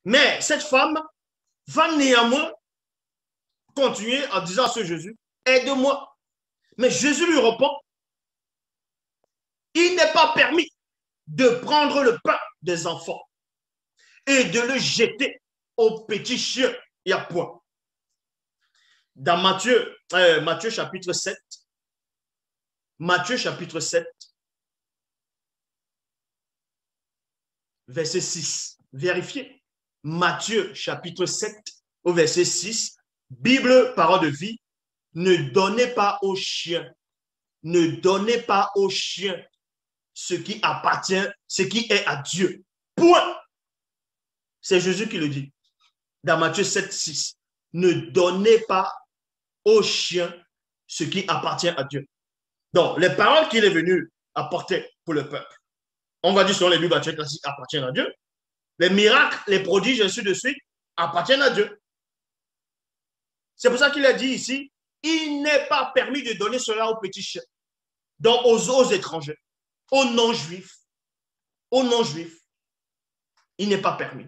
Mais cette femme va néanmoins continuer en disant à ce Jésus, aide-moi. Mais Jésus lui répond, il n'est pas permis de prendre le pain des enfants et de le jeter aux petits chiens. Il y a point. Dans Matthieu chapitre 7, Matthieu chapitre 7, verset 6. Vérifiez. Matthieu chapitre 7 au verset 6. Bible, parole de vie. Ne donnez pas aux chiens. Ne donnez pas aux chiens ce qui appartient, ce qui est à Dieu. Point. C'est Jésus qui le dit. Dans Matthieu 7, 6. Ne donnez pas aux chiens ce qui appartient à Dieu. Donc, les paroles qu'il est venu apporter pour le peuple, on va dire selon les Bibles classiques, appartiennent à Dieu. Les miracles, les prodiges, ainsi de suite, appartiennent à Dieu. C'est pour ça qu'il a dit ici, il n'est pas permis de donner cela aux petits chiens, donc aux étrangers, aux non-juifs. Aux non-juifs, il n'est pas permis.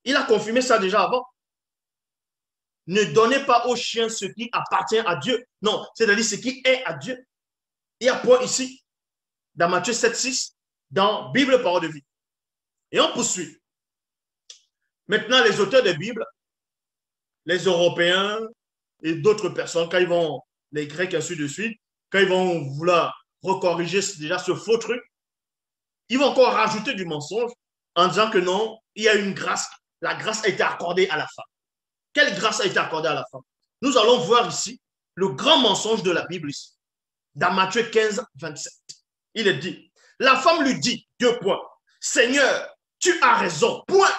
Il a confirmé ça déjà avant. Ne donnez pas aux chiens ce qui appartient à Dieu. Non, c'est-à-dire ce qui est à Dieu. Il y a point ici, dans Matthieu 7, 6, dans Bible, parole de vie. Et on poursuit. Maintenant, les auteurs de Bible, les Européens et d'autres personnes, quand ils vont, les Grecs, ainsi de suite, quand ils vont vouloir recorriger déjà ce faux truc, ils vont encore rajouter du mensonge en disant que non, il y a une grâce. La grâce a été accordée à la femme. Quelle grâce a été accordée à la femme? Nous allons voir ici le grand mensonge de la Bible ici. Dans Matthieu 15, 27, il est dit, la femme lui dit, deux points, Seigneur, tu as raison, point.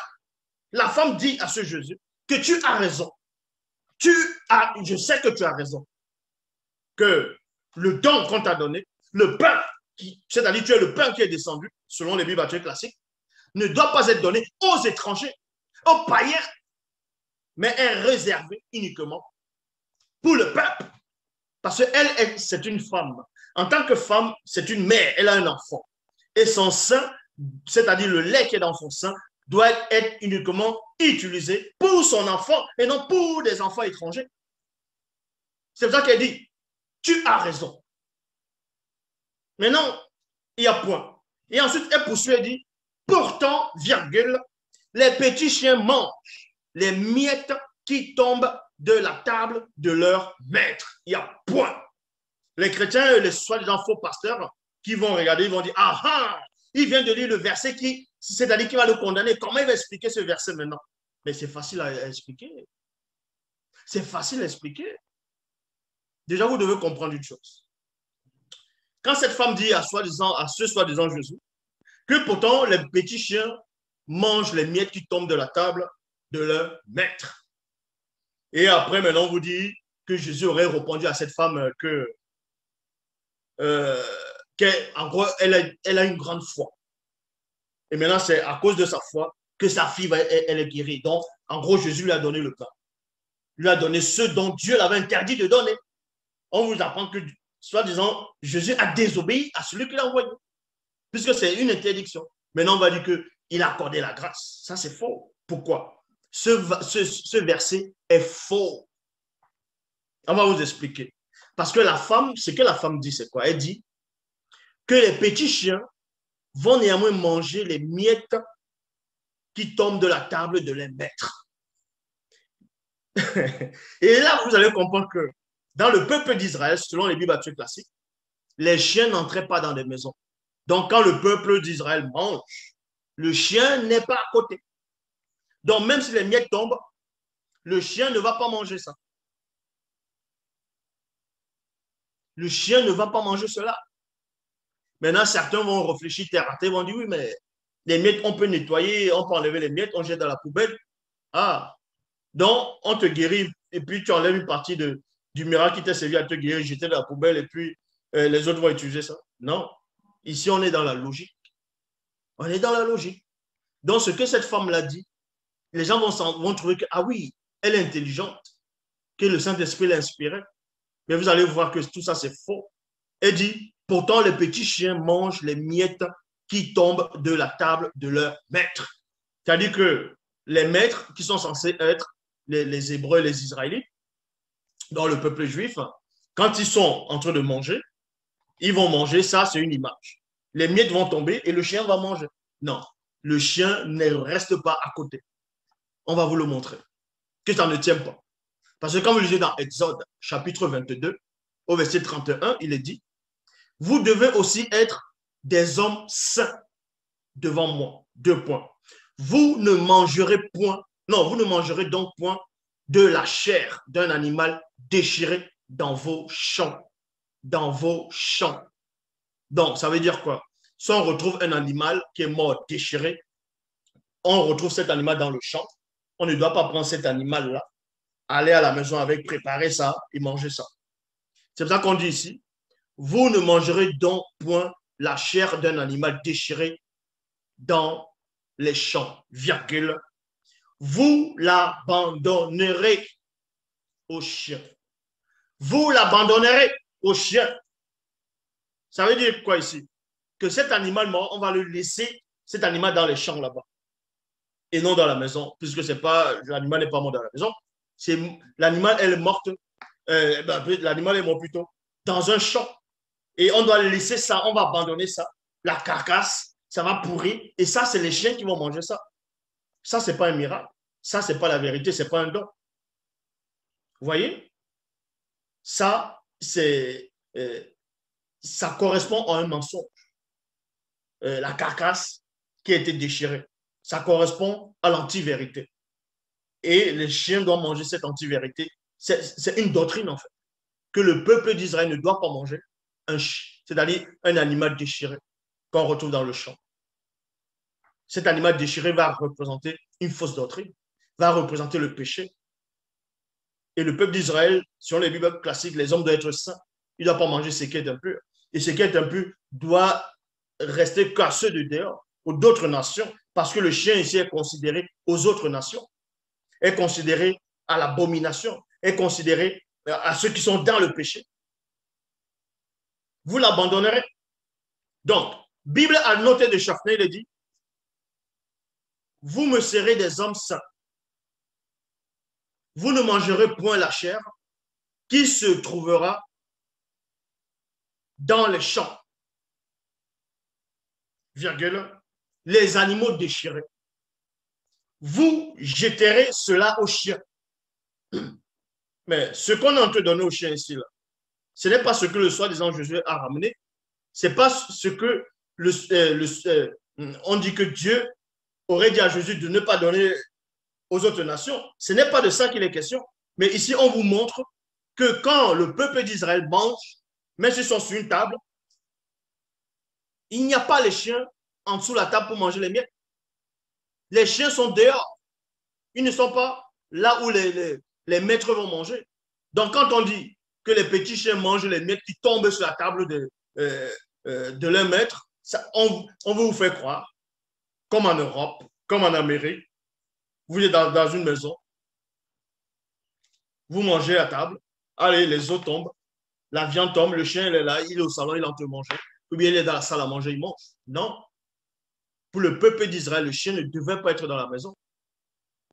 La femme dit à ce Jésus que tu as raison. Je sais que tu as raison. Que le don qu'on t'a donné, le pain, c'est-à-dire tu es le pain qui est descendu, selon les Bibles classiques, ne doit pas être donné aux étrangers, aux païens, mais est réservé uniquement pour le peuple. Parce qu'elle, c'est une femme. En tant que femme, c'est une mère, elle a un enfant. Et son sein, c'est-à-dire le lait qui est dans son sein, doit être uniquement utilisé pour son enfant et non pour des enfants étrangers. C'est pour ça qu'elle dit, tu as raison. Maintenant, il y a point. Et ensuite, elle poursuit et dit, pourtant, virgule, les petits chiens mangent les miettes qui tombent de la table de leur maître. Il y a point. Les chrétiens et les soi-disant faux pasteurs qui vont regarder, ils vont dire, ah ah, il vient de lire le verset qui, c'est-à-dire qu'il va le condamner. Comment il va expliquer ce verset maintenant? Mais c'est facile à expliquer. C'est facile à expliquer. Déjà, vous devez comprendre une chose. Quand cette femme dit à ce soi-disant Jésus, que pourtant les petits chiens mangent les miettes qui tombent de la table de leur maître. Et après, maintenant, on vous dit que Jésus aurait répondu à cette femme qu'en gros, elle a une grande foi. Et maintenant, c'est à cause de sa foi que sa fille, elle est guérie. Donc, en gros, Jésus lui a donné le pain. Il lui a donné ce dont Dieu l'avait interdit de donner. On vous apprend que, soi-disant, Jésus a désobéi à celui qui l'a envoyé. Puisque c'est une interdiction. Maintenant, on va dire qu'il a accordé la grâce. Ça, c'est faux. Pourquoi? Ce verset est faux. On va vous expliquer. Parce que la femme, ce que la femme dit, c'est quoi? Elle dit que les petits chiens vont néanmoins manger les miettes qui tombent de la table de leurs maîtres. Et là, vous allez comprendre que dans le peuple d'Israël, selon les Bibles classiques, les chiens n'entraient pas dans des maisons. Donc, quand le peuple d'Israël mange, le chien n'est pas à côté. Donc, même si les miettes tombent, le chien ne va pas manger ça. Le chien ne va pas manger cela. Maintenant, certains vont réfléchir terre à terre, vont dire, oui, mais les miettes, on peut nettoyer, on peut enlever les miettes, on jette dans la poubelle. Ah, donc on te guérit et puis tu enlèves une partie du miracle qui t'a servi à te guérir, jeter dans la poubelle et puis les autres vont utiliser ça. Non, ici on est dans la logique. On est dans la logique. Donc ce que cette femme l'a dit, les gens vont trouver que, ah oui, elle est intelligente, que le Saint-Esprit l'a inspirée. Mais vous allez voir que tout ça c'est faux. Elle dit, pourtant les petits chiens mangent les miettes qui tombent de la table de leur maître. C'est-à-dire que les maîtres qui sont censés être les Hébreux et les Israélites, dans le peuple juif, quand ils sont en train de manger, ils vont manger, ça c'est une image. Les miettes vont tomber et le chien va manger. Non, le chien ne reste pas à côté. On va vous le montrer, que ça ne tient pas. Parce que quand vous lisez dans Exode, chapitre 22, au verset 31, il est dit, vous devez aussi être des hommes saints devant moi. Deux points. Vous ne mangerez point, non, vous ne mangerez donc point de la chair d'un animal déchiré dans vos champs. Dans vos champs. Donc, ça veut dire quoi? Si on retrouve un animal qui est mort, déchiré, on retrouve cet animal dans le champ, on ne doit pas prendre cet animal-là, aller à la maison avec, préparer ça et manger ça. C'est pour ça qu'on dit ici, vous ne mangerez donc point la chair d'un animal déchiré dans les champs, virgule. Vous l'abandonnerez aux chiens. Vous l'abandonnerez aux chiens. Ça veut dire quoi ici? Que cet animal mort, on va le laisser, cet animal dans les champs là-bas. Et non dans la maison, puisque c'est pas, l'animal n'est pas mort dans la maison. L'animal, elle est morte, l'animal est mort plutôt dans un champ. Et on doit laisser ça, on va abandonner ça, la carcasse, ça va pourrir. Et ça, c'est les chiens qui vont manger ça. Ça, c'est pas un miracle. Ça, c'est pas la vérité, c'est pas un don. Vous voyez? Ça, ça correspond à un mensonge. La carcasse qui a été déchirée, ça correspond à l'anti-vérité. Et les chiens doivent manger cette anti-vérité. C'est une doctrine, en fait, que le peuple d'Israël ne doit pas manger, c'est-à-dire un animal déchiré qu'on retrouve dans le champ. Cet animal déchiré va représenter une fausse doctrine, va représenter le péché. Et le peuple d'Israël, sur les Bibles classiques, les hommes doivent être saints. Ils ne doivent pas manger ce qui est impur. Et ce qui est impur doit rester qu'à ceux de dehors, aux d'autres nations, parce que le chien ici est considéré aux autres nations, est considéré à l'abomination, est considéré à ceux qui sont dans le péché. Vous l'abandonnerez. Donc, Bible a noté de Chaffner, il dit, vous me serez des hommes saints. Vous ne mangerez point la chair qui se trouvera dans les champs, virgule, les animaux déchirés. Vous jetterez cela aux chiens. Mais ce qu'on est en train de donner aux chiens ici, là, ce n'est pas ce que le soi-disant Jésus a ramené. Ce n'est pas ce que on dit que Dieu aurait dit à Jésus de ne pas donner aux autres nations. Ce n'est pas de ça qu'il est question. Mais ici, on vous montre que quand le peuple d'Israël mange, même s'ils sont sur une table, il n'y a pas les chiens en dessous de la table pour manger les miettes. Les chiens sont dehors. Ils ne sont pas là où les maîtres vont manger. Donc, quand on dit que les petits chiens mangent les miettes qui tombent sur la table de leur maître, ça, on veut vous faire croire, comme en Europe, comme en Amérique, vous êtes dans une maison, vous mangez à table, allez, les os tombent, la viande tombe, le chien il est là, il est au salon, il est en train de manger, ou bien il est dans la salle à manger, il mange. Non. Pour le peuple d'Israël, le chien ne devait pas être dans la maison.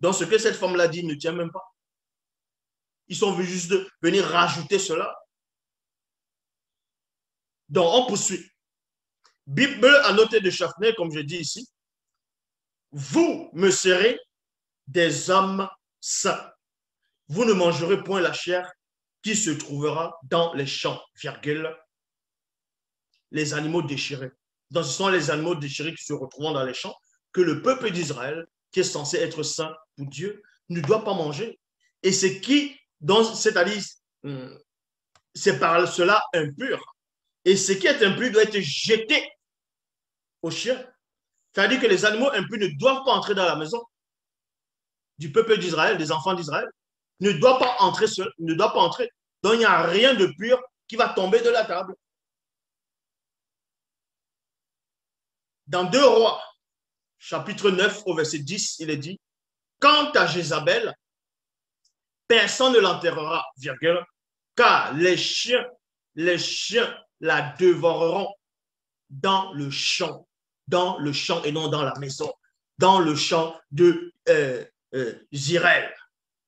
Donc, ce que cette femme-là dit ne tient même pas. Ils sont venus juste de venir rajouter cela. Donc, on poursuit. Bible a noté de Chaffner, comme je dis ici, vous me serez des hommes saints. Vous ne mangerez point la chair qui se trouvera dans les champs, virgule, les animaux déchirés. Donc, ce sont les animaux déchirés qui se retrouvent dans les champs que le peuple d'Israël, qui est censé être saint pour Dieu, ne doit pas manger. Et c'est qui, c'est-à-dire, c'est par cela impur. Et ce qui est impur doit être jeté aux chiens. C'est-à-dire que les animaux impurs ne doivent pas entrer dans la maison du peuple d'Israël, des enfants d'Israël, ne doivent pas entrer. Donc, il n'y a rien de pur qui va tomber de la table. Dans 2 Rois, chapitre 9, au verset 10, il est dit, quant à Jézabel, personne ne l'enterrera, virgule, car les chiens la dévoreront dans le champ et non dans la maison. dans le champ de Zirel.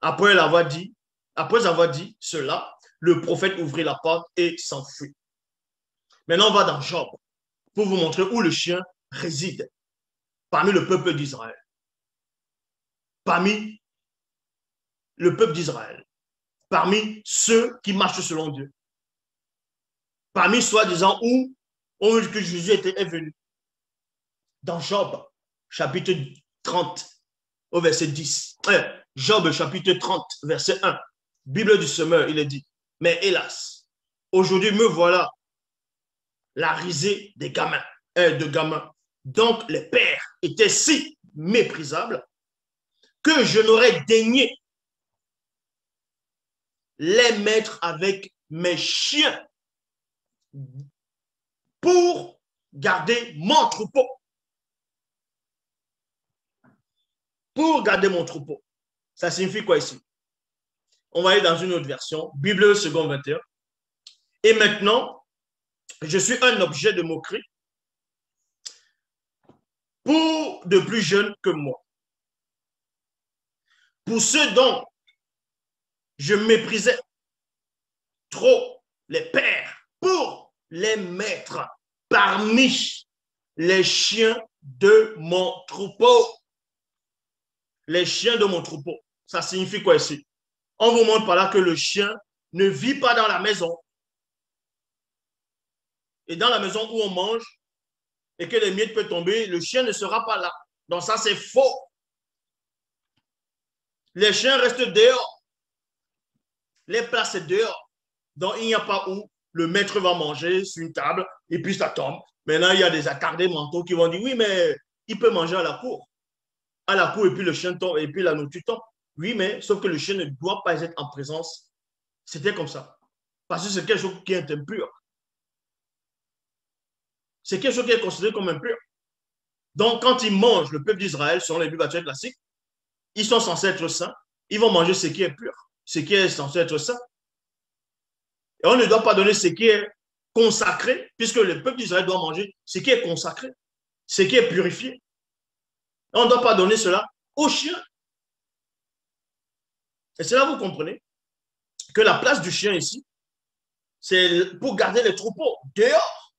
Après avoir dit cela, le prophète ouvrit la porte et s'enfuit. Maintenant, on va dans Job pour vous montrer où le chien réside parmi le peuple d'Israël. Parmi le peuple d'Israël. Parmi ceux qui marchent selon Dieu. Parmi soi-disant où on dit que Jésus est venu. Dans Job, chapitre 30, au verset 10. Job, chapitre 30, verset 1. Bible du semeur, il est dit, mais hélas, aujourd'hui me voilà la risée des gamins, de gamins. Donc les pères étaient si méprisables que je n'aurais daigné les mettre avec mes chiens pour garder mon troupeau. Pour garder mon troupeau. Ça signifie quoi ici? On va aller dans une autre version, Bible second 21. Et maintenant, je suis un objet de moquerie pour de plus jeunes que moi. Pour ceux dont je méprisais trop les pères, pour les mettre parmi les chiens de mon troupeau. Les chiens de mon troupeau. Ça signifie quoi ici? On vous montre par là que le chien ne vit pas dans la maison. Et dans la maison où on mange et que les miettes peuvent tomber, le chien ne sera pas là. Donc ça, c'est faux. Les chiens restent dehors. Les plats, c'est dehors. Donc il n'y a pas où le maître va manger sur une table et puis ça tombe. Maintenant, il y a des attardés mentaux qui vont dire, oui, mais il peut manger à la cour. À la cour et puis le chien tombe et puis la nourriture tombe. Oui, mais sauf que le chien ne doit pas être en présence. C'était comme ça. Parce que c'est quelque chose qui est impur. C'est quelque chose qui est considéré comme impur. Donc, quand ils mangent le peuple d'Israël, selon les Bibles classiques, ils sont censés être saints. Ils vont manger ce qui est pur, ce qui est censé être saint. Et on ne doit pas donner ce qui est consacré, puisque le peuple d'Israël doit manger ce qui est consacré, ce qui est purifié. On ne doit pas donner cela aux chiens. Et c'est là vous comprenez que la place du chien ici, c'est pour garder les troupeaux dehors,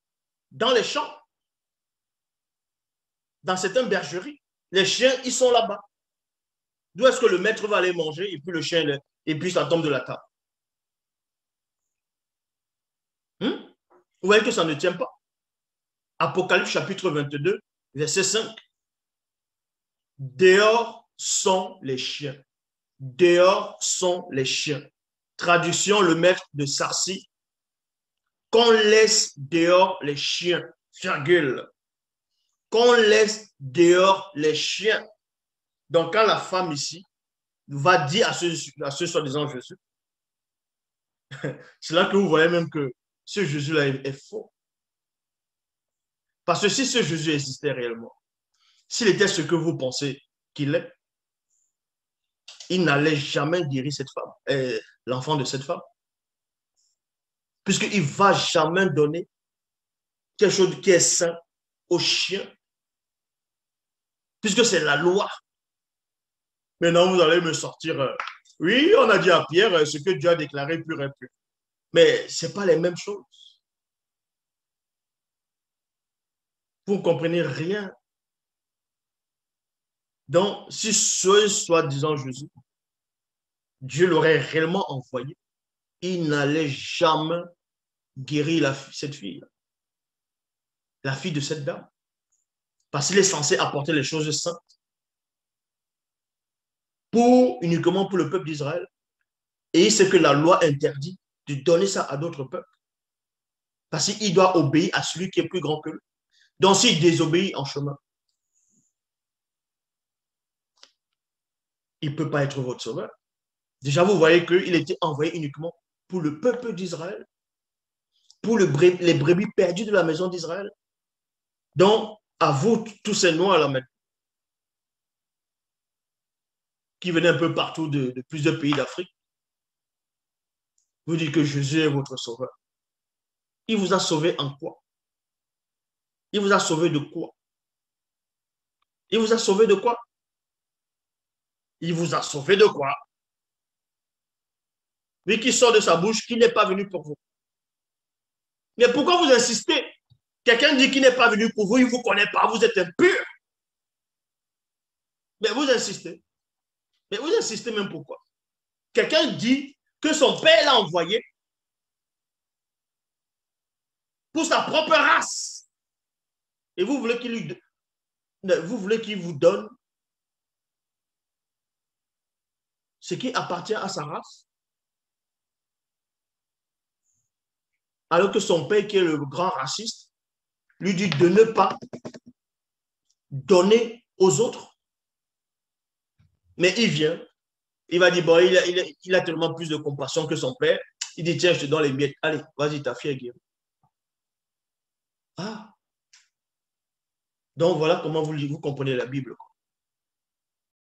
dans les champs, dans certaines bergeries. Les chiens, ils sont là-bas. D'où est-ce que le maître va aller manger et puis le chien, et puis ça tombe de la table? Vous voyez que ça ne tient pas. Apocalypse chapitre 22, verset 5. Dehors sont les chiens. Dehors sont les chiens. Traduction, le maître de Sarcy. Qu'on laisse dehors les chiens. Virgule. Qu'on laisse dehors les chiens. Donc, quand la femme ici va dire à ce soi-disant Jésus, c'est là que vous voyez même que ce Jésus-là est faux. Parce que si ce Jésus existait réellement, s'il était ce que vous pensez qu'il est, il n'allait jamais guérir cette femme, l'enfant de cette femme. Puisqu'il ne va jamais donner quelque chose qui est sain aux chiens. Puisque c'est la loi. Maintenant, vous allez me sortir, oui, on a dit à Pierre, ce que Dieu a déclaré pur et pur. Mais ce n'est pas les mêmes choses. Vous ne comprenez rien. Donc, si ce soi-disant Jésus, Dieu l'aurait réellement envoyé, il n'allait jamais guérir cette fille, la fille de cette dame. Parce qu'il est censé apporter les choses saintes uniquement pour le peuple d'Israël. Et c'est que la loi interdit de donner ça à d'autres peuples. Parce qu'il doit obéir à celui qui est plus grand que lui. Donc, s'il désobéit en chemin, il ne peut pas être votre sauveur. Déjà, vous voyez qu'il était envoyé uniquement pour le peuple d'Israël, pour les brebis perdues de la maison d'Israël. Donc, à vous, tous ces noirs là maintenant, qui venaient un peu partout de plusieurs pays d'Afrique, vous dites que Jésus est votre sauveur. Il vous a sauvé en quoi? Il vous a sauvé de quoi? Il vous a sauvé de quoi? Il vous a sauvé de quoi? Lui qui sort de sa bouche, qui n'est pas venu pour vous. Mais pourquoi vous insistez? Quelqu'un dit qu'il n'est pas venu pour vous, il ne vous connaît pas, vous êtes impur. Mais vous insistez. Mais vous insistez même pourquoi? Quelqu'un dit que son père l'a envoyé pour sa propre race. Et vous voulez qu'il vous donne ce qui appartient à sa race? Alors que son père, qui est le grand raciste, lui dit de ne pas donner aux autres. Mais il vient, il va dire, bon, il a tellement plus de compassion que son père. Il dit, tiens, je te donne les miettes. Allez, vas-y, ta fille est guérie. Ah, donc voilà comment vous comprenez la Bible.